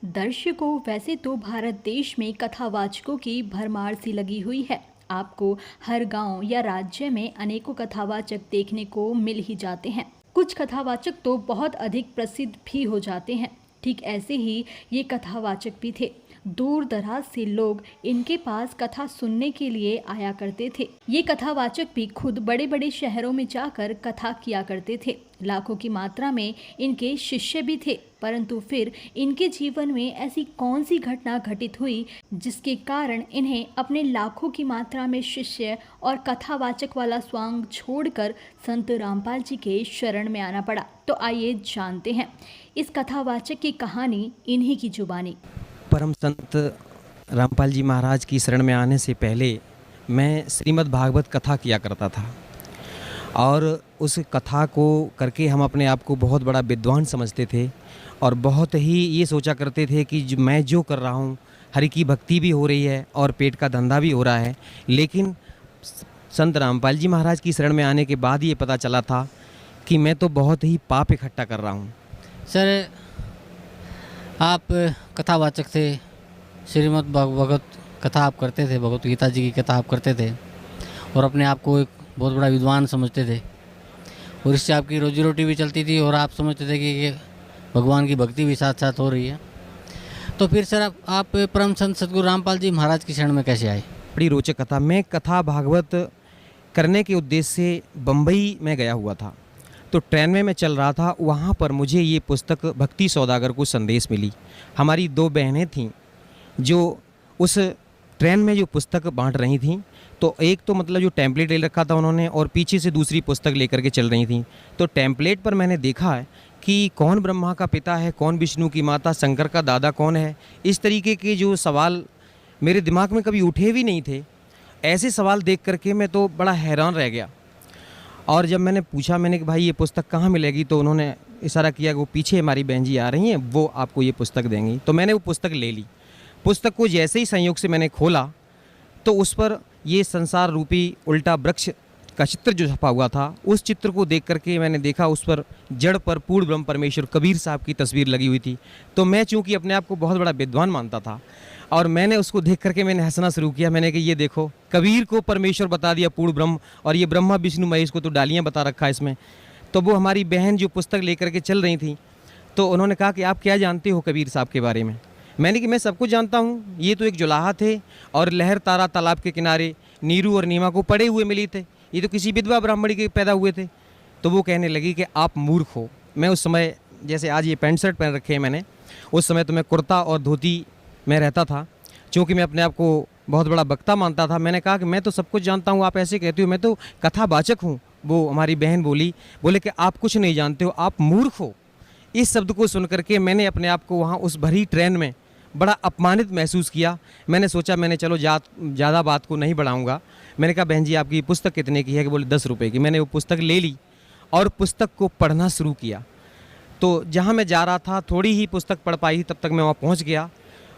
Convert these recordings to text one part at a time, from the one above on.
दर्शकों, वैसे तो भारत देश में कथावाचकों की भरमार सी लगी हुई है। आपको हर गांव या राज्य में अनेकों कथावाचक देखने को मिल ही जाते हैं। कुछ कथावाचक तो बहुत अधिक प्रसिद्ध भी हो जाते हैं। ठीक ऐसे ही ये कथावाचक भी थे। दूर दराज से लोग इनके पास कथा सुनने के लिए आया करते थे। ये कथावाचक भी खुद बड़े बड़े शहरों में जाकर कथा किया करते थे। लाखों की मात्रा में इनके शिष्य भी थे। परंतु फिर इनके जीवन में ऐसी कौन सी घटना घटित हुई जिसके कारण इन्हें अपने लाखों की मात्रा में शिष्य और कथावाचक वाला स्वांग छोड़कर संत रामपाल जी के शरण में आना पड़ा। तो आइए जानते हैं इस कथावाचक की कहानी इन्हीं की जुबानी। परम संत रामपाल जी महाराज की शरण में आने से पहले मैं श्रीमद् भागवत कथा किया करता था और उस कथा को करके हम अपने आप को बहुत बड़ा विद्वान समझते थे और बहुत ही ये सोचा करते थे कि मैं जो कर रहा हूँ हरि की भक्ति भी हो रही है और पेट का धंधा भी हो रहा है। लेकिन संत रामपाल जी महाराज की शरण में आने के बाद ये पता चला था कि मैं तो बहुत ही पाप इकट्ठा कर रहा हूँ। सर, आप कथावाचक थे, श्रीमद् भागवत कथा आप करते थे, भगवत गीता जी की कथा आप करते थे और अपने आप को एक बहुत बड़ा विद्वान समझते थे और इससे आपकी रोजी रोटी भी चलती थी और आप समझते थे कि ये भगवान की भक्ति भी साथ साथ हो रही है। तो फिर सर आप परम संत सद्गुरु रामपाल जी महाराज की शरण में कैसे आए? बड़ी रोचक कथा। मैं कथा भागवत करने के उद्देश्य से बम्बई में गया हुआ था। तो ट्रेन में मैं चल रहा था, वहाँ पर मुझे ये पुस्तक भक्ति सौदागर को संदेश मिली। हमारी दो बहनें थीं जो उस ट्रेन में जो पुस्तक बांट रही थीं। तो एक तो मतलब जो टेम्पलेट ले रखा था उन्होंने और पीछे से दूसरी पुस्तक लेकर के चल रही थीं। तो टेम्पलेट पर मैंने देखा है कि कौन ब्रह्मा का पिता है, कौन विष्णु की माता, शंकर का दादा कौन है। इस तरीके के जो सवाल मेरे दिमाग में कभी उठे भी नहीं थे। ऐसे सवाल देख करके मैं तो बड़ा हैरान रह गया। और जब मैंने पूछा, मैंने कि भाई ये पुस्तक कहाँ मिलेगी, तो उन्होंने इशारा किया कि वो पीछे हमारी बहन जी आ रही हैं, वो आपको ये पुस्तक देंगी। तो मैंने वो पुस्तक ले ली। पुस्तक को जैसे ही संयोग से मैंने खोला तो उस पर ये संसार रूपी उल्टा वृक्ष का चित्र जो छपा हुआ था, उस चित्र को देख करके मैंने देखा उस पर जड़ पर पूर्ण ब्रह्म परमेश्वर कबीर साहब की तस्वीर लगी हुई थी। तो मैं चूँकि अपने आप को बहुत बड़ा विद्वान मानता था और मैंने उसको देख करके मैंने हंसना शुरू किया। मैंने कहा ये देखो, कबीर को परमेश्वर बता दिया पूर्ण ब्रह्म, और ये ब्रह्मा विष्णु महेश को तो डालियाँ बता रखा है इसमें। तो वो हमारी बहन जो पुस्तक लेकर के चल रही थी, तो उन्होंने कहा कि आप क्या जानते हो कबीर साहब के बारे में? मैंने कि मैं सब कुछ जानता हूँ, ये तो एक जुलाहा थे और लहर तारा तालाब के किनारे नीरू और नीमा को पड़े हुए मिली थे, ये तो किसी विधवा ब्राह्मणी के पैदा हुए थे। तो वो कहने लगी कि आप मूर्ख हो। मैं उस समय, जैसे आज ये पैंट शर्ट पहन रखे हैं मैंने, उस समय तो मैं कुर्ता और धोती में रहता था, क्योंकि मैं अपने आप को बहुत बड़ा वक्ता मानता था। मैंने कहा कि मैं तो सब कुछ जानता हूँ, आप ऐसे कहती हो, मैं तो कथावाचक हूँ। वो हमारी बहन बोले कि आप कुछ नहीं जानते हो, आप मूर्ख हो। इस शब्द को सुन करके मैंने अपने आप को वहाँ उस भरी ट्रेन में बड़ा अपमानित महसूस किया। मैंने सोचा, मैंने चलो ज़्यादा बात को नहीं बढ़ाऊँगा। मैंने कहा बहन जी आपकी पुस्तक कितने की है? कि बोले 10 रुपये की। मैंने वो पुस्तक ले ली और पुस्तक को पढ़ना शुरू किया। तो जहाँ मैं जा रहा था, थोड़ी ही पुस्तक पढ़ पाई, तब तक मैं वहाँ पहुँच गया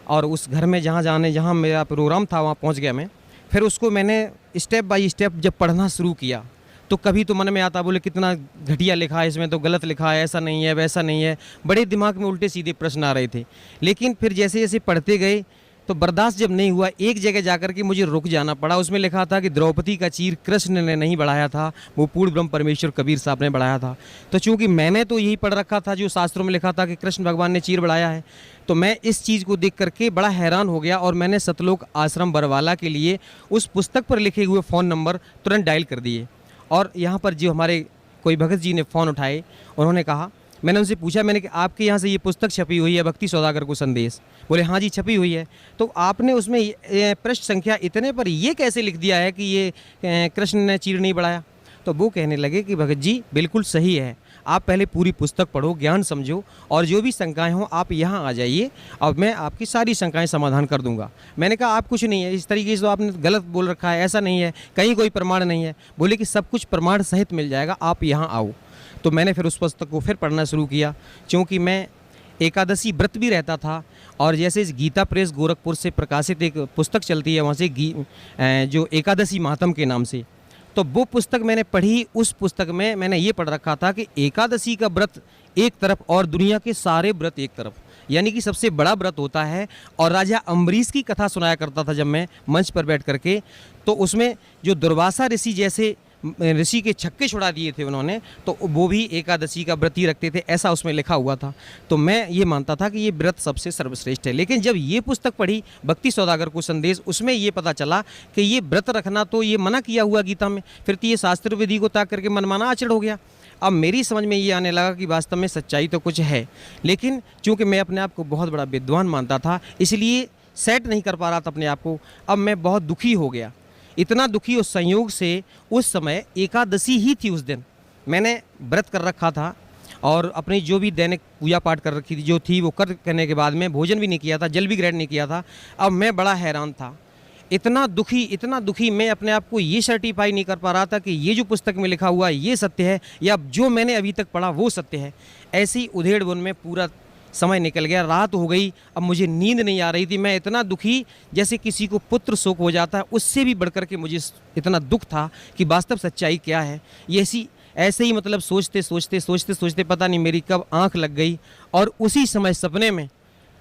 और उस घर में जहाँ मेरा प्रोग्राम था वहाँ पहुँच गया मैं। फिर उसको मैंने स्टेप बाय स्टेप जब पढ़ना शुरू किया तो कभी तो मन में आता, बोले कितना घटिया लिखा है इसमें, तो गलत लिखा है, ऐसा नहीं है, वैसा नहीं है। बड़े दिमाग में उल्टे सीधे प्रश्न आ रहे थे। लेकिन फिर जैसे जैसे पढ़ते गए तो बर्दाश्त जब नहीं हुआ, एक जगह जाकर के मुझे रुक जाना पड़ा। उसमें लिखा था कि द्रौपदी का चीर कृष्ण ने नहीं बढ़ाया था, वो पूर्ण ब्रह्म परमेश्वर कबीर साहब ने बढ़ाया था। तो चूँकि मैंने तो यही पढ़ रखा था जो शास्त्रों में लिखा था कि कृष्ण भगवान ने चीर बढ़ाया है, तो मैं इस चीज़ को देख करके बड़ा हैरान हो गया और मैंने सतलोक आश्रम बरवाला के लिए उस पुस्तक पर लिखे हुए फ़ोन नंबर तुरंत डायल कर दिए। और यहाँ पर जो हमारे कोई भगत जी ने फ़ोन उठाए, उन्होंने कहा, मैंने उनसे पूछा, मैंने कि आपके यहाँ से ये पुस्तक छपी हुई है भक्ति सौदागर को संदेश? बोले हाँ जी छपी हुई है। तो आपने उसमें पृष्ठ संख्या इतने पर ये कैसे लिख दिया है कि ये कृष्ण ने चीर नहीं बढ़ाया? तो वो कहने लगे कि भगत जी बिल्कुल सही है, आप पहले पूरी पुस्तक पढ़ो, ज्ञान समझो, और जो भी शंकाएं हों आप यहाँ आ जाइए और मैं आपकी सारी शंकाएं समाधान कर दूंगा। मैंने कहा आप कुछ नहीं है, इस तरीके से तो आपने गलत बोल रखा है, ऐसा नहीं है, कहीं कोई प्रमाण नहीं है। बोले कि सब कुछ प्रमाण सहित मिल जाएगा, आप यहाँ आओ। तो मैंने फिर उस पुस्तक को फिर पढ़ना शुरू किया, क्योंकि मैं एकादशी व्रत भी रहता था। और जैसे इस गीता प्रेस गोरखपुर से प्रकाशित एक पुस्तक चलती है, वहाँ से जो एकादशी मातम के नाम से, तो वो पुस्तक मैंने पढ़ी। उस पुस्तक में मैंने ये पढ़ रखा था कि एकादशी का व्रत एक तरफ और दुनिया के सारे व्रत एक तरफ। यानी कि सबसे बड़ा व्रत होता है। और राजा अम्बरीश की कथा सुनाया करता था जब मैं मंच पर बैठ करके, तो उसमें जो दुर्वासा ऋषि जैसे ऋषि के छक्के छुड़ा दिए थे उन्होंने, तो वो भी एकादशी का व्रत ही रखते थे, ऐसा उसमें लिखा हुआ था। तो मैं ये मानता था कि ये व्रत सबसे सर्वश्रेष्ठ है। लेकिन जब ये पुस्तक पढ़ी भक्ति सौदागर को संदेश, उसमें ये पता चला कि ये व्रत रखना तो ये मना किया हुआ गीता में, फिर तो ये शास्त्र विधि को ताक करके मनमाना आचरण हो गया। अब मेरी समझ में ये आने लगा कि वास्तव में सच्चाई तो कुछ है, लेकिन चूँकि मैं अपने आप को बहुत बड़ा विद्वान मानता था, इसलिए सेट नहीं कर पा रहा था अपने आप को। अब मैं बहुत दुखी हो गया, इतना दुखी उस संयोग से, उस समय एकादशी ही थी, उस दिन मैंने व्रत कर रखा था और अपनी जो भी दैनिक पूजा पाठ कर रखी थी जो थी वो करने के बाद में भोजन भी नहीं किया था, जल भी ग्रहण नहीं किया था। अब मैं बड़ा हैरान था, इतना दुखी मैं अपने आप को ये सर्टिफाई नहीं कर पा रहा था कि ये जो पुस्तक में लिखा हुआ ये सत्य है या जो मैंने अभी तक पढ़ा वो सत्य है। ऐसी उधेड़ बुन में पूरा समय निकल गया, रात हो गई, अब मुझे नींद नहीं आ रही थी। मैं इतना दुखी, जैसे किसी को पुत्र शोक हो जाता है, उससे भी बढ़कर के मुझे इतना दुख था कि वास्तव सच्चाई क्या है। ये ऐसे ही मतलब सोचते पता नहीं मेरी कब आंख लग गई और उसी समय सपने में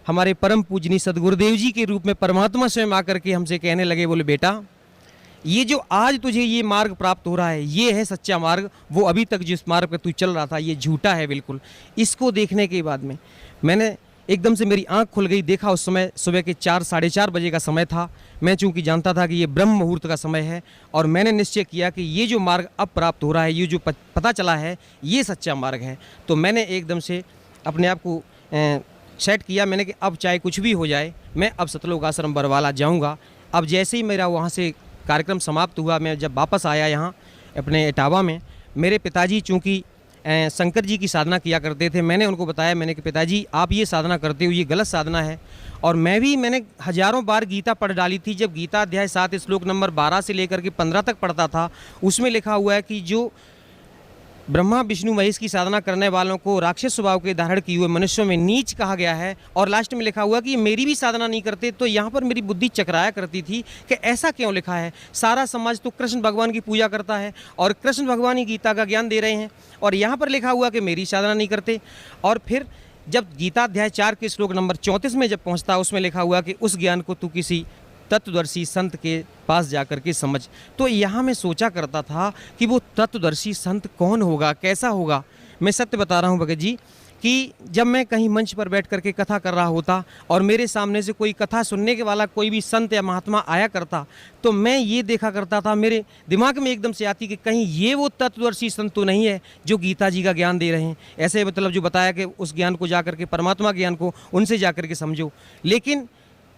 हमारे परम पूजनीय सदगुरुदेव जी के रूप में परमात्मा स्वयं आकर के हमसे कहने लगे, बोले बेटा ये जो आज तुझे ये मार्ग प्राप्त हो रहा है ये है सच्चा मार्ग, वो अभी तक जिस मार्ग पर तू चल रहा था ये झूठा है बिल्कुल। इसको देखने के बाद में मैंने एकदम से मेरी आंख खुल गई, देखा उस समय सुबह के 4 साढ़े 4 बजे का समय था। मैं चूंकि जानता था कि ये ब्रह्म मुहूर्त का समय है और मैंने निश्चय किया कि ये जो मार्ग अब प्राप्त हो रहा है, ये जो पता चला है ये सच्चा मार्ग है। तो मैंने एकदम से अपने आप को सेट किया, मैंने कि अब चाहे कुछ भी हो जाए मैं अब सतलोक आश्रम बरवाला जाऊँगा। अब जैसे ही मेरा वहाँ से कार्यक्रम समाप्त हुआ, मैं जब वापस आया यहाँ अपने इटावा में, मेरे पिताजी चूँकि शंकर जी की साधना किया करते थे, मैंने उनको बताया, मैंने कि पिताजी आप ये साधना करते हो ये गलत साधना है। और मैंने हज़ारों बार गीता पढ़ डाली थी। जब गीता अध्याय 7 श्लोक नंबर 12 से लेकर के 15 तक पढ़ता था, उसमें लिखा हुआ है कि जो ब्रह्मा विष्णु महेश की साधना करने वालों को राक्षस स्वभाव के धारण किए हुए मनुष्यों में नीच कहा गया है। और लास्ट में लिखा हुआ कि मेरी भी साधना नहीं करते। तो यहाँ पर मेरी बुद्धि चकराया करती थी कि ऐसा क्यों लिखा है, सारा समाज तो कृष्ण भगवान की पूजा करता है और कृष्ण भगवान ही गीता का ज्ञान दे रहे हैं और यहाँ पर लिखा हुआ कि मेरी साधना नहीं करते। और फिर जब गीता अध्याय 4 के श्लोक नंबर 34 में जब पहुँचता, उसमें लिखा हुआ कि उस ज्ञान को तू किसी तत्वदर्शी संत के पास जाकर के समझ। तो यहाँ मैं सोचा करता था कि वो तत्वदर्शी संत कौन होगा, कैसा होगा। मैं सत्य बता रहा हूँ भगत जी कि जब मैं कहीं मंच पर बैठ करके कथा कर रहा होता और मेरे सामने से कोई कथा सुनने के वाला कोई भी संत या महात्मा आया करता, तो मैं ये देखा करता था, मेरे दिमाग में एकदम से आती कि कहीं ये वो तत्वदर्शी संत तो नहीं है जो गीता जी का ज्ञान दे रहे हैं। ऐसे मतलब जो बताया कि उस ज्ञान को जा करके, परमात्मा ज्ञान को उनसे जा करके समझो। लेकिन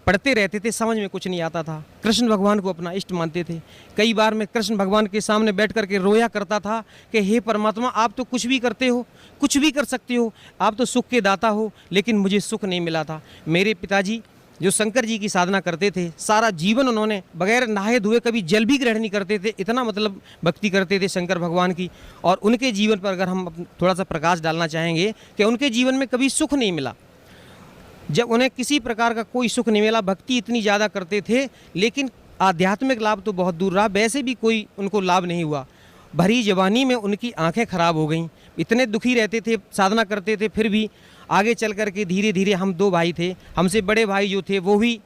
पढ़ते रहते थे, समझ में कुछ नहीं आता था। कृष्ण भगवान को अपना इष्ट मानते थे। कई बार मैं कृष्ण भगवान के सामने बैठ कर के रोया करता था कि हे परमात्मा, आप तो कुछ भी करते हो, कुछ भी कर सकते हो, आप तो सुख के दाता हो, लेकिन मुझे सुख नहीं मिला था। मेरे पिताजी जो शंकर जी की साधना करते थे, सारा जीवन उन्होंने बगैर नहाए धोए कभी जल भी ग्रहण नहीं करते थे, इतना मतलब भक्ति करते थे शंकर भगवान की। और उनके जीवन पर अगर हम थोड़ा सा प्रकाश डालना चाहेंगे कि उनके जीवन में कभी सुख नहीं मिला, जब उन्हें किसी प्रकार का कोई सुख नहीं मिला। भक्ति इतनी ज़्यादा करते थे लेकिन आध्यात्मिक लाभ तो बहुत दूर रहा, वैसे भी कोई उनको लाभ नहीं हुआ। भरी जवानी में उनकी आंखें खराब हो गईं, इतने दुखी रहते थे, साधना करते थे, फिर भी आगे चल कर के धीरे धीरे हम 2 भाई थे, हमसे बड़े भाई जो थे वो भी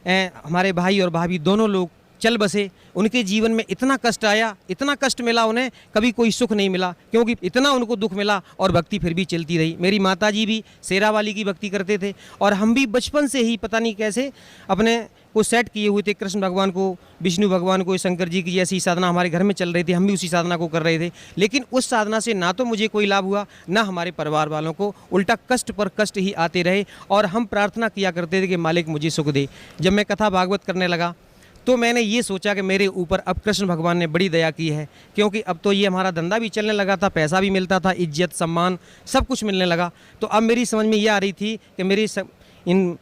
हमारे भाई और भाभी दोनों लोग चल बसे। उनके जीवन में इतना कष्ट आया, इतना कष्ट मिला उन्हें, कभी कोई सुख नहीं मिला, क्योंकि इतना उनको दुख मिला और भक्ति फिर भी चलती रही। मेरी माताजी भी शेरावाली की भक्ति करते थे और हम भी बचपन से ही पता नहीं कैसे अपने को सेट किए हुए थे। कृष्ण भगवान को, विष्णु भगवान को, शंकर जी की जैसी साधना हमारे घर में चल रही थी, हम भी उसी साधना को कर रहे थे। लेकिन उस साधना से ना तो मुझे कोई लाभ हुआ, ना हमारे परिवार वालों को, उल्टा कष्ट पर कष्ट ही आते रहे। और हम प्रार्थना किया करते थे कि मालिक मुझे सुख दे। जब मैं कथा भागवत करने लगा तो मैंने ये सोचा कि मेरे ऊपर अब कृष्ण भगवान ने बड़ी दया की है, क्योंकि अब तो ये हमारा धंधा भी चलने लगा था, पैसा भी मिलता था, इज्जत सम्मान सब कुछ मिलने लगा। तो अब मेरी समझ में ये आ रही थी कि इन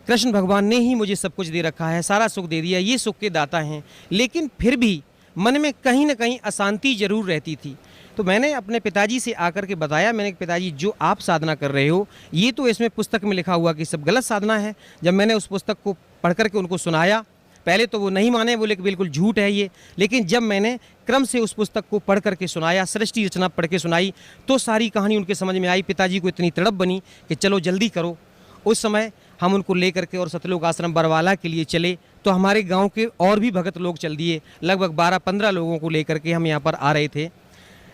कृष्ण भगवान ने ही मुझे सब कुछ दे रखा है, सारा सुख दे दिया, ये सुख के दाता हैं। लेकिन फिर भी मन में कहीं ना कहीं अशांति जरूर रहती थी। तो मैंने अपने पिताजी से आकर के बताया, मैंने पिताजी जो आप साधना कर रहे हो ये तो इसमें पुस्तक में लिखा हुआ कि सब गलत साधना है। जब मैंने उस पुस्तक को पढ़ करके उनको सुनाया, पहले तो वो नहीं माने, बोले कि बिल्कुल झूठ है ये। लेकिन जब मैंने क्रम से उस पुस्तक को पढ़ करके सुनाया, सृष्टि रचना पढ़ के सुनाई, तो सारी कहानी उनके समझ में आई। पिताजी को इतनी तड़प बनी कि चलो जल्दी करो। उस समय हम उनको लेकर के और सतलोक आश्रम बरवाला के लिए चले तो हमारे गांव के और भी भगत लोग चल दिए। लगभग 12-15 लोगों को लेकर के हम यहाँ पर आ रहे थे।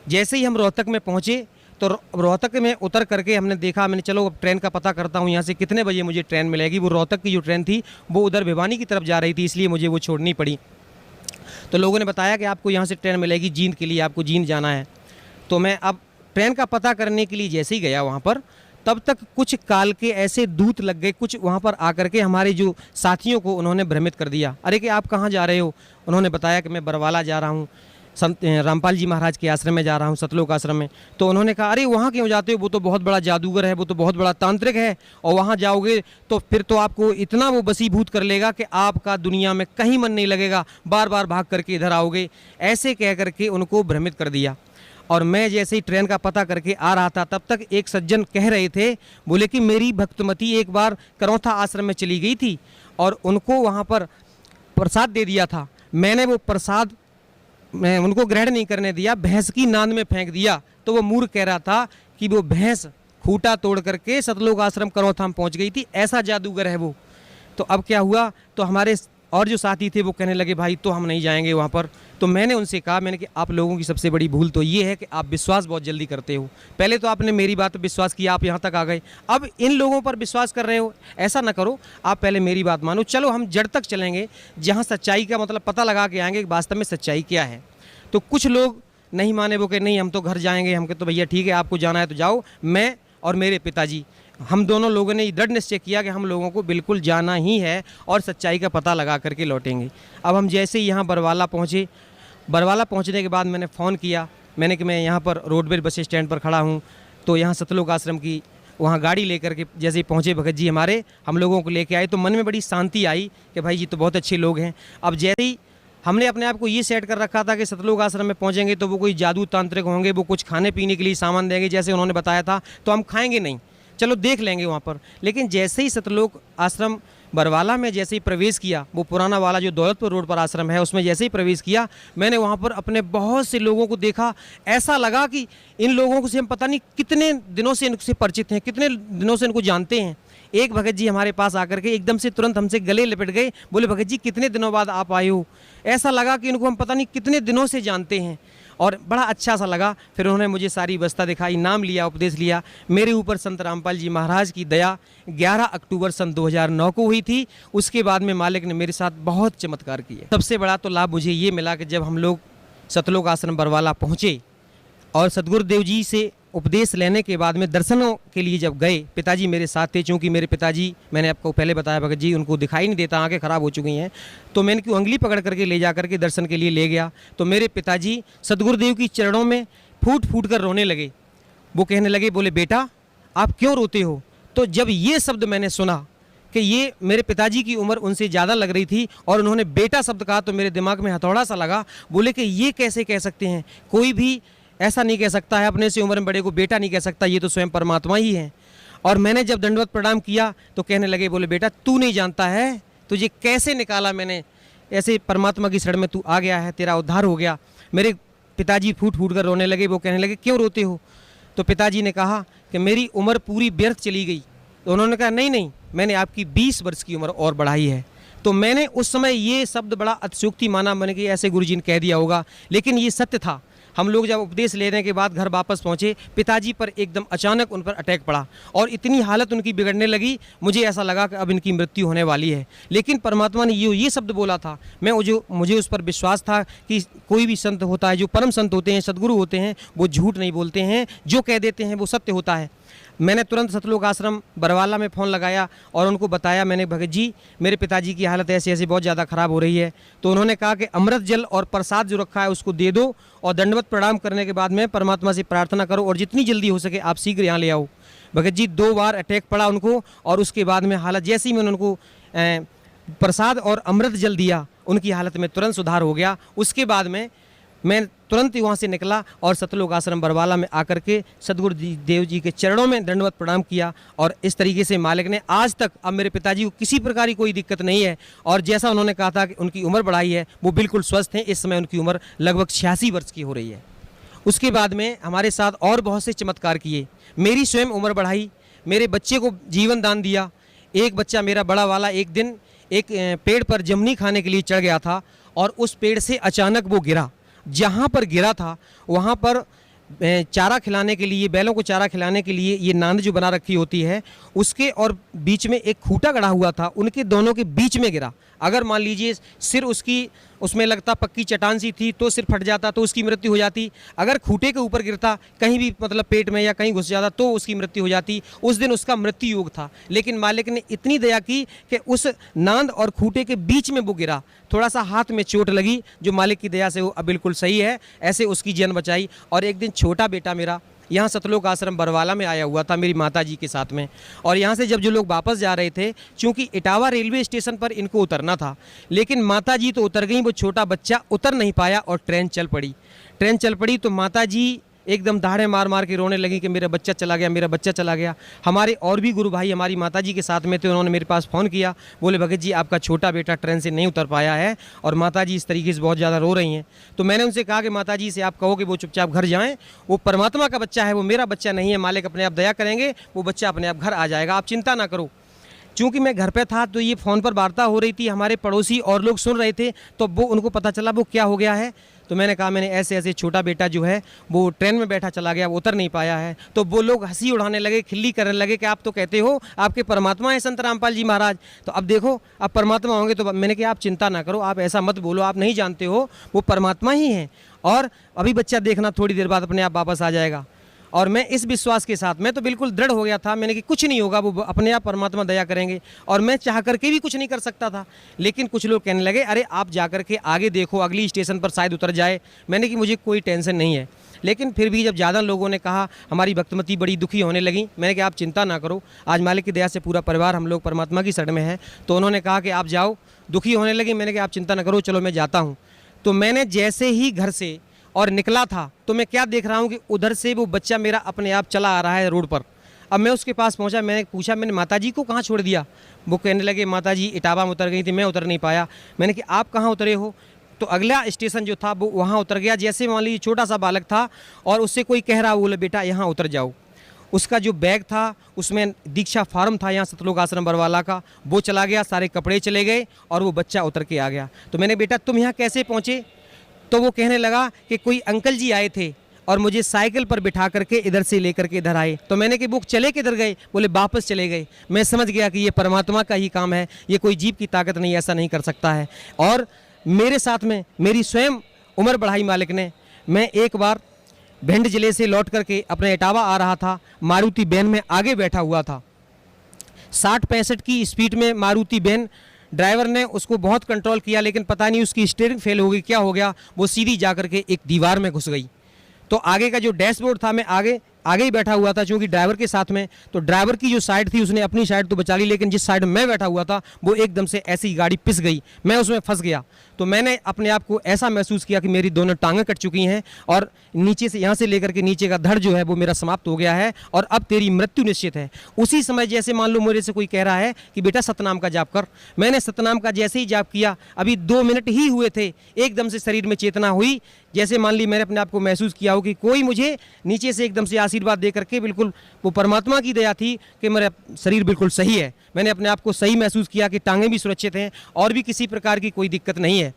जैसे ही हम रोहतक में पहुँचे तो रोहतक में उतर करके हमने देखा, मैंने चलो अब ट्रेन का पता करता हूँ यहाँ से कितने बजे मुझे ट्रेन मिलेगी। वो रोहतक की जो ट्रेन थी वो उधर भिवानी की तरफ जा रही थी, इसलिए मुझे वो छोड़नी पड़ी। तो लोगों ने बताया कि आपको यहाँ से ट्रेन मिलेगी जींद के लिए, आपको जींद जाना है। तो मैं अब ट्रेन का पता करने के लिए जैसे ही गया वहाँ पर, तब तक कुछ काल के ऐसे दूत लग गए, कुछ वहाँ पर आकर के हमारे जो साथियों को उन्होंने भ्रमित कर दिया। अरे कि आप कहाँ जा रहे हो? उन्होंने बताया कि मैं बरवाला जा रहा हूँ, संत रामपाल जी महाराज के आश्रम में जा रहा हूँ, सतलोक आश्रम में। तो उन्होंने कहा अरे वहाँ क्यों जाते हो? वो तो बहुत बड़ा जादूगर है, वो तो बहुत बड़ा तांत्रिक है, और वहाँ जाओगे तो फिर तो आपको इतना वो बसीभूत कर लेगा कि आपका दुनिया में कहीं मन नहीं लगेगा, बार बार भाग करके इधर आओगे। ऐसे कह करके उनको भ्रमित कर दिया। और मैं जैसे ही ट्रेन का पता करके आ रहा था तब तक एक सज्जन कह रहे थे, बोले कि मेरी भक्तमती एक बार करौथा आश्रम में चली गई थी और उनको वहाँ पर प्रसाद दे दिया था। मैंने वो प्रसाद मैं उनको ग्रहण नहीं करने दिया, भैंस की नांद में फेंक दिया। तो वो मूर्ख कह रहा था कि वो भैंस खूंटा तोड़ करके सतलोक आश्रम करौथा में पहुँच गई थी, ऐसा जादूगर है वो। तो अब क्या हुआ, तो हमारे और जो साथी थे वो कहने लगे भाई तो हम नहीं जाएंगे वहाँ पर। तो मैंने उनसे कहा, मैंने कि आप लोगों की सबसे बड़ी भूल तो ये है कि आप विश्वास बहुत जल्दी करते हो। पहले तो आपने मेरी बात पर विश्वास किया, आप यहाँ तक आ गए, अब इन लोगों पर विश्वास कर रहे हो। ऐसा ना करो, आप पहले मेरी बात मानो। चलो हम जड़ तक चलेंगे, जहाँ सच्चाई का मतलब पता लगा के आएंगे कि वास्तव में सच्चाई क्या है। तो कुछ लोग नहीं माने, वो कि नहीं हम तो घर जाएंगे। हम कहते तो भैया ठीक है, आपको जाना है तो जाओ। मैं और मेरे पिताजी, हम दोनों लोगों ने दृढ़ निश्चय किया कि हम लोगों को बिल्कुल जाना ही है और सच्चाई का पता लगा करके लौटेंगे। अब हम जैसे ही यहाँ बरवाला पहुँचे, बरवाला पहुँचने के बाद मैंने फ़ोन किया, मैंने कि मैं यहाँ पर रोडवेज बस स्टैंड पर खड़ा हूँ। तो यहाँ सतलोक आश्रम की वहाँ गाड़ी लेकर के जैसे ही पहुँचे भगत जी हमारे, हम लोगों को लेके आए। तो मन में बड़ी शांति आई कि भाई जी तो बहुत अच्छे लोग हैं। अब जैसे ही हमने अपने आप को ये सेट कर रखा था कि सतलोक आश्रम में पहुँचेंगे तो वो कोई जादू तांत्रिक होंगे, वो कुछ खाने पीने के लिए सामान देंगे जैसे उन्होंने बताया था, तो हम खाएंगे नहीं, चलो देख लेंगे वहाँ पर। लेकिन जैसे ही सतलोक आश्रम बरवाला में जैसे ही प्रवेश किया, वो पुराना वाला जो दौलतपुर रोड पर आश्रम है उसमें जैसे ही प्रवेश किया, मैंने वहाँ पर अपने बहुत से लोगों को देखा। ऐसा लगा कि इन लोगों से हम पता नहीं कितने दिनों से इनसे परिचित हैं, कितने दिनों से इनको जानते हैं। एक भगत जी हमारे पास आकर के एकदम से तुरंत हमसे गले लिपट गए, बोले भगत जी कितने दिनों बाद आप आए हो। ऐसा लगा कि इनको हम पता नहीं कितने दिनों से जानते हैं, और बड़ा अच्छा सा लगा। फिर उन्होंने मुझे सारी व्यवस्था दिखाई, नाम लिया, उपदेश लिया। मेरे ऊपर संत रामपाल जी महाराज की दया 11 अक्टूबर सन 2009 को हुई थी। उसके बाद में मालिक ने मेरे साथ बहुत चमत्कार किए। सबसे बड़ा तो लाभ मुझे ये मिला कि जब हम लोग सतलोक आश्रम बरवाला पहुँचे और सदगुरुदेव जी से उपदेश लेने के बाद में दर्शनों के लिए जब गए, पिताजी मेरे साथ थे। चूँकि मेरे पिताजी, मैंने आपको पहले बताया भगत जी, उनको दिखाई नहीं देता, आंखें ख़राब हो चुकी हैं, तो मैं इनकी उंगली पकड़ करके ले जा करके दर्शन के लिए ले गया। तो मेरे पिताजी सदगुरुदेव की चरणों में फूट फूट कर रोने लगे। वो कहने लगे, बोले बेटा आप क्यों रोते हो? तो जब ये शब्द मैंने सुना कि ये मेरे पिताजी की उम्र उनसे ज़्यादा लग रही थी और उन्होंने बेटा शब्द कहा, तो मेरे दिमाग में हथौड़ा सा लगा। बोले कि ये कैसे कह सकते हैं, कोई भी ऐसा नहीं कह सकता है, अपने से उम्र में बड़े को बेटा नहीं कह सकता, ये तो स्वयं परमात्मा ही है। और मैंने जब दंडवत प्रणाम किया तो कहने लगे, बोले बेटा तू नहीं जानता है, तुझे कैसे निकाला मैंने, ऐसे परमात्मा की शरण में तू आ गया है, तेरा उद्धार हो गया। मेरे पिताजी फूट फूट कर रोने लगे। वो कहने लगे क्यों रोते हो? तो पिताजी ने कहा कि मेरी उम्र पूरी व्यर्थ चली गई। तो उन्होंने कहा नहीं नहीं, मैंने आपकी 20 वर्ष की उम्र और बढ़ाई है। तो मैंने उस समय ये शब्द बड़ा अतिशयोक्ति माना, मैंने कि ऐसे गुरुजी ने कह दिया होगा, लेकिन ये सत्य था। हम लोग जब उपदेश लेने के बाद घर वापस पहुँचे, पिताजी पर एकदम अचानक उन पर अटैक पड़ा और इतनी हालत उनकी बिगड़ने लगी, मुझे ऐसा लगा कि अब इनकी मृत्यु होने वाली है। लेकिन परमात्मा ने ये शब्द बोला था, मुझे उस पर विश्वास था कि कोई भी संत होता है, जो परम संत होते हैं, सद्गुरु होते हैं, वो झूठ नहीं बोलते हैं, जो कह देते हैं वो सत्य होता है। मैंने तुरंत सतलोक आश्रम बरवाला में फ़ोन लगाया और उनको बताया, मैंने भगत जी मेरे पिताजी की हालत ऐसे ऐसे बहुत ज़्यादा ख़राब हो रही है। तो उन्होंने कहा कि अमृत जल और प्रसाद जो रखा है उसको दे दो और दंडवत प्रणाम करने के बाद में परमात्मा से प्रार्थना करो और जितनी जल्दी हो सके आप शीघ्र यहाँ ले आओ। भगत जी 2 बार अटैक पड़ा उनको और उसके बाद में हालत, जैसे ही मैंने उनको प्रसाद और अमृत जल दिया, उनकी हालत में तुरंत सुधार हो गया। उसके बाद में मैं तुरंत ही वहाँ से निकला और सतलोक आश्रम बरवाला में आकर के सदगुरु देव जी के चरणों में दंडवत प्रणाम किया। और इस तरीके से मालिक ने आज तक, अब मेरे पिताजी को किसी प्रकार की कोई दिक्कत नहीं है और जैसा उन्होंने कहा था कि उनकी उम्र बढ़ाई है, वो बिल्कुल स्वस्थ हैं। इस समय उनकी उम्र लगभग 86 वर्ष की हो रही है। उसके बाद में हमारे साथ और बहुत से चमत्कार किए, मेरी स्वयं उम्र बढ़ाई, मेरे बच्चे को जीवन दान दिया, एक बच्चा मेरा बड़ा वाला एक दिन एक पेड़ पर जमनी खाने के लिए चढ़ गया था और उस पेड़ से अचानक वो गिरा। जहाँ पर गिरा था वहाँ पर चारा खिलाने के लिए, बैलों को चारा खिलाने के लिए ये नांद जो बना रखी होती है उसके और बीच में एक खूंटा गड़ा हुआ था, उनके दोनों के बीच में गिरा। अगर मान लीजिए सिर उसकी उसमें लगता पक्की चट्टान सी थी तो सिर फट जाता तो उसकी मृत्यु हो जाती। अगर खूंटे के ऊपर गिरता कहीं भी मतलब पेट में या कहीं घुस जाता तो उसकी मृत्यु हो जाती। उस दिन उसका मृत्यु योग था, लेकिन मालिक ने इतनी दया की कि उस नांद और खूंटे के बीच में वो गिरा। थोड़ा सा हाथ में चोट लगी जो मालिक की दया से वो अब बिल्कुल सही है, ऐसे उसकी जान बचाई। और एक दिन छोटा बेटा मेरा यहाँ सतलोक आश्रम बरवाला में आया हुआ था मेरी माता जी के साथ में, और यहाँ से जब जो लोग वापस जा रहे थे, चूँकि इटावा रेलवे स्टेशन पर इनको उतरना था, लेकिन माता जी तो उतर गई, वो छोटा बच्चा उतर नहीं पाया और ट्रेन चल पड़ी। ट्रेन चल पड़ी तो माता जी एकदम दहाड़े मार मार के रोने लगी कि मेरा बच्चा चला गया, मेरा बच्चा चला गया। हमारे और भी गुरु भाई हमारी माता जी के साथ में थे, उन्होंने मेरे पास फ़ोन किया, बोले भगत जी आपका छोटा बेटा ट्रेन से नहीं उतर पाया है और माता जी इस तरीके से बहुत ज़्यादा रो रही हैं। तो मैंने उनसे कहा कि माता जी से आप कहो कि वो चुपचाप घर जाएँ, वो परमात्मा का बच्चा है, वो मेरा बच्चा नहीं है, मालिक अपने आप दया करेंगे, वो बच्चा अपने आप घर आ जाएगा, आप चिंता ना करो। चूँकि मैं घर पे था तो ये फ़ोन पर वार्ता हो रही थी, हमारे पड़ोसी और लोग सुन रहे थे, तो वो उनको पता चला वो क्या हो गया है। तो मैंने कहा मैंने ऐसे ऐसे छोटा बेटा जो है वो ट्रेन में बैठा चला गया, वो उतर नहीं पाया है। तो वो लोग हंसी उड़ाने लगे, खिल्ली करने लगे कि आप तो कहते हो आपके परमात्मा हैं संत रामपाल जी महाराज, तो अब देखो आप परमात्मा होंगे। तो मैंने कहा आप चिंता ना करो, आप ऐसा मत बोलो, आप नहीं जानते हो वो परमात्मा ही हैं, और अभी बच्चा देखना थोड़ी देर बाद अपने आप वापस आ जाएगा। और मैं इस विश्वास के साथ मैं तो बिल्कुल दृढ़ हो गया था, मैंने कि कुछ नहीं होगा, वो अपने आप परमात्मा दया करेंगे, और मैं चाह करके भी कुछ नहीं कर सकता था। लेकिन कुछ लोग कहने लगे अरे आप जा कर के आगे देखो, अगली स्टेशन पर शायद उतर जाए। मैंने कि मुझे कोई टेंशन नहीं है। लेकिन फिर भी जब ज़्यादा लोगों ने कहा, हमारी भक्तमती बड़ी दुखी होने लगी। मैंने कहा आप चिंता ना करो, आज मालिक की दया से पूरा परिवार हम लोग परमात्मा की शरण में है। तो उन्होंने कहा कि आप जाओ, दुखी होने लगी। मैंने कहा आप चिंता ना करो, चलो मैं जाता हूँ। तो मैंने जैसे ही घर से और निकला था तो मैं क्या देख रहा हूँ कि उधर से वो बच्चा मेरा अपने आप चला आ रहा है रोड पर। अब मैं उसके पास पहुँचा, मैंने पूछा मैंने माता जी को कहाँ छोड़ दिया। वो कहने लगे माता जी इटावा में उतर गई थी, मैं उतर नहीं पाया। मैंने कि आप कहाँ उतरे हो? तो अगला स्टेशन जो था वो वहाँ उतर गया। जैसे मान लीजिए छोटा सा बालक था और उससे कोई कह रहा, बोले बेटा यहाँ उतर जाओ। उसका जो बैग था उसमें दीक्षा फार्म था यहाँ सतलोक आश्रम बरवाला का, वो चला गया, सारे कपड़े चले गए और वो बच्चा उतर के आ गया। तो मैंने बेटा तुम यहाँ कैसे पहुँचे? तो वो कहने लगा कि कोई अंकल जी आए थे और मुझे साइकिल पर बिठा करके इधर से लेकर के इधर आए। तो मैंने कि वो चले किधर गए? बोले वापस चले गए। मैं समझ गया कि ये परमात्मा का ही काम है, ये कोई जीव की ताकत नहीं, ऐसा नहीं कर सकता है। और मेरे साथ में मेरी स्वयं उम्र बढ़ाई मालिक ने। मैं एक बार भिंड जिले से लौट करके अपने इटावा आ रहा था, मारुति वैन में आगे बैठा हुआ था, 60-65 की स्पीड में मारुति वैन। ड्राइवर ने उसको बहुत कंट्रोल किया, लेकिन पता नहीं उसकी स्टीयरिंग फेल हो गई, क्या हो गया, वो सीधी जा करके एक दीवार में घुस गई। तो आगे का जो डैशबोर्ड था, मैं आगे ही बैठा हुआ था क्योंकि ड्राइवर के साथ में, तो ड्राइवर की जो साइड थी उसने अपनी साइड तो बचा ली, लेकिन जिस साइड में बैठा हुआ था वो एकदम से ऐसी गाड़ी पिस गई, मैं उसमें फंस गया। तो मैंने अपने आप को ऐसा महसूस किया कि मेरी दोनों टांगें कट चुकी हैं और नीचे से यहाँ से लेकर के नीचे का धड़ जो है वो मेरा समाप्त हो गया है और अब तेरी मृत्यु निश्चित है। उसी समय जैसे मान लो मेरे से कोई कह रहा है कि बेटा सतनाम का जाप कर, मैंने सतनाम का जैसे ही जाप किया, अभी 2 मिनट ही हुए थे, एकदम से शरीर में चेतना हुई। जैसे मान ली मैंने अपने आप को महसूस किया हो कि कोई मुझे नीचे से एकदम से आशीर्वाद दे करके, बिल्कुल वो परमात्मा की दया थी कि मेरा शरीर बिल्कुल सही है। मैंने अपने आप को सही महसूस किया कि टांगें भी सुरक्षित हैं और भी किसी प्रकार की कोई दिक्कत नहीं है।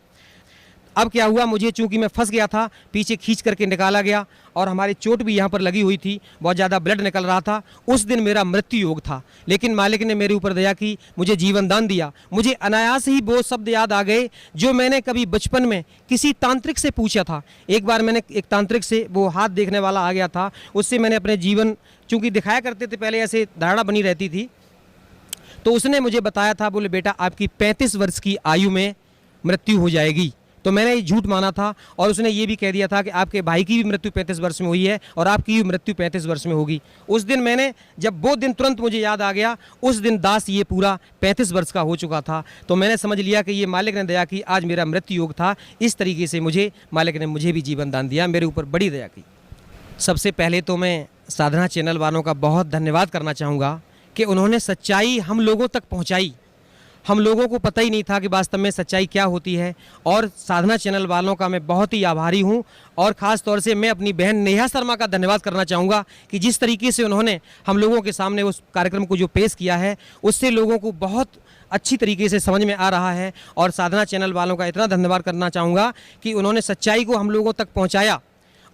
अब क्या हुआ, मुझे चूंकि मैं फंस गया था, पीछे खींच करके निकाला गया और हमारी चोट भी यहाँ पर लगी हुई थी, बहुत ज़्यादा ब्लड निकल रहा था। उस दिन मेरा मृत्यु योग था, लेकिन मालिक ने मेरे ऊपर दया की, मुझे जीवन दान दिया। मुझे अनायास ही वो शब्द याद आ गए जो मैंने कभी बचपन में किसी तांत्रिक से पूछा था। एक बार मैंने एक तांत्रिक से, वो हाथ देखने वाला आ गया था, उससे मैंने अपने जीवन, चूँकि दिखाया करते थे पहले, ऐसे धारणा बनी रहती थी, तो उसने मुझे बताया था, बोले बेटा आपकी 35 वर्ष की आयु में मृत्यु हो जाएगी। तो मैंने ये झूठ माना था और उसने ये भी कह दिया था कि आपके भाई की भी मृत्यु 35 वर्ष में हुई है और आपकी भी मृत्यु 35 वर्ष में होगी। उस दिन मैंने, जब वो दिन तुरंत मुझे याद आ गया, उस दिन दास ये पूरा 35 वर्ष का हो चुका था। तो मैंने समझ लिया कि ये मालिक ने दया की, आज मेरा मृत्यु योग था। इस तरीके से मुझे मालिक ने मुझे भी जीवन दान दिया, मेरे ऊपर बड़ी दया की। सबसे पहले तो मैं साधना चैनल वालों का बहुत धन्यवाद करना चाहूँगा कि उन्होंने सच्चाई हम लोगों तक पहुँचाई। हम लोगों को पता ही नहीं था कि वास्तव में सच्चाई क्या होती है। और साधना चैनल वालों का मैं बहुत ही आभारी हूं और ख़ास तौर से मैं अपनी बहन नेहा शर्मा का धन्यवाद करना चाहूँगा कि जिस तरीके से उन्होंने हम लोगों के सामने उस कार्यक्रम को जो पेश किया है उससे लोगों को बहुत अच्छी तरीके से समझ में आ रहा है। और साधना चैनल वालों का इतना धन्यवाद करना चाहूँगा कि उन्होंने सच्चाई को हम लोगों तक पहुँचाया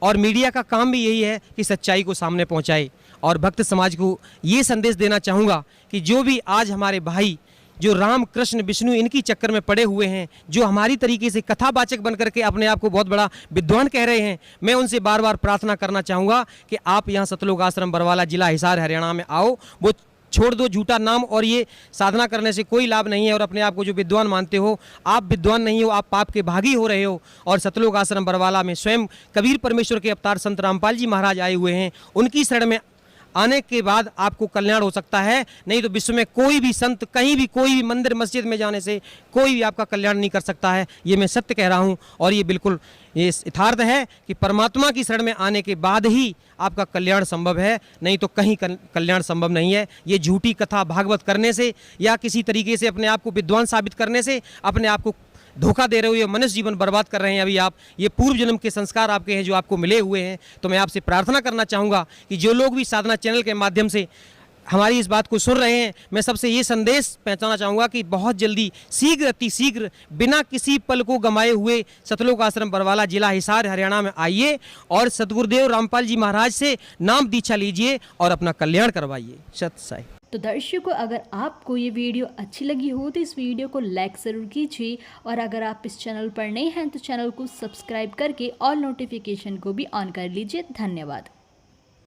और मीडिया का काम भी यही है कि सच्चाई को सामने पहुँचाए। और भक्त समाज को ये संदेश देना चाहूँगा कि जो भी आज हमारे भाई जो राम कृष्ण विष्णु इनकी चक्कर में पड़े हुए हैं, जो हमारी तरीके से कथावाचक बन करके अपने आप को बहुत बड़ा विद्वान कह रहे हैं, मैं उनसे बार बार प्रार्थना करना चाहूँगा कि आप यहाँ सतलोक आश्रम बरवाला जिला हिसार हरियाणा में आओ। वो छोड़ दो झूठा नाम और ये साधना करने से कोई लाभ नहीं है। और अपने आप को जो विद्वान मानते हो, आप विद्वान नहीं हो, आप पाप के भागी हो रहे हो। और सतलोक आश्रम बरवाला में स्वयं कबीर परमेश्वर के अवतार संत रामपाल जी महाराज आए हुए हैं। उनकी शरण में आने के बाद आपको कल्याण हो सकता है, नहीं तो विश्व में कोई भी संत कहीं भी कोई भी मंदिर मस्जिद में जाने से कोई भी आपका कल्याण नहीं कर सकता है। ये मैं सत्य कह रहा हूँ और ये बिल्कुल ये यथार्थ है कि परमात्मा की शरण में आने के बाद ही आपका कल्याण संभव है, नहीं तो कहीं कल्याण संभव नहीं है। ये झूठी कथा भागवत करने से या किसी तरीके से अपने आप को विद्वान साबित करने से अपने आप को धोखा दे रहे हो, ये मनुष्य जीवन बर्बाद कर रहे हैं अभी आप। ये पूर्व जन्म के संस्कार आपके हैं जो आपको मिले हुए हैं। तो मैं आपसे प्रार्थना करना चाहूँगा कि जो लोग भी साधना चैनल के माध्यम से हमारी इस बात को सुन रहे हैं, मैं सबसे ये संदेश पहुंचाना चाहूँगा कि बहुत जल्दी शीघ्र अति शीघ्र बिना किसी पल को गंवाए हुए सतलोक आश्रम बरवाला जिला हिसार हरियाणा में आइए और सतगुरुदेव रामपाल जी महाराज से नाम दीक्षा लीजिए और अपना कल्याण करवाइए। सत साई। तो दर्शकों, अगर आपको ये वीडियो अच्छी लगी हो तो इस वीडियो को लाइक ज़रूर कीजिए और अगर आप इस चैनल पर नए हैं तो चैनल को सब्सक्राइब करके ऑल नोटिफिकेशन को भी ऑन कर लीजिए। धन्यवाद।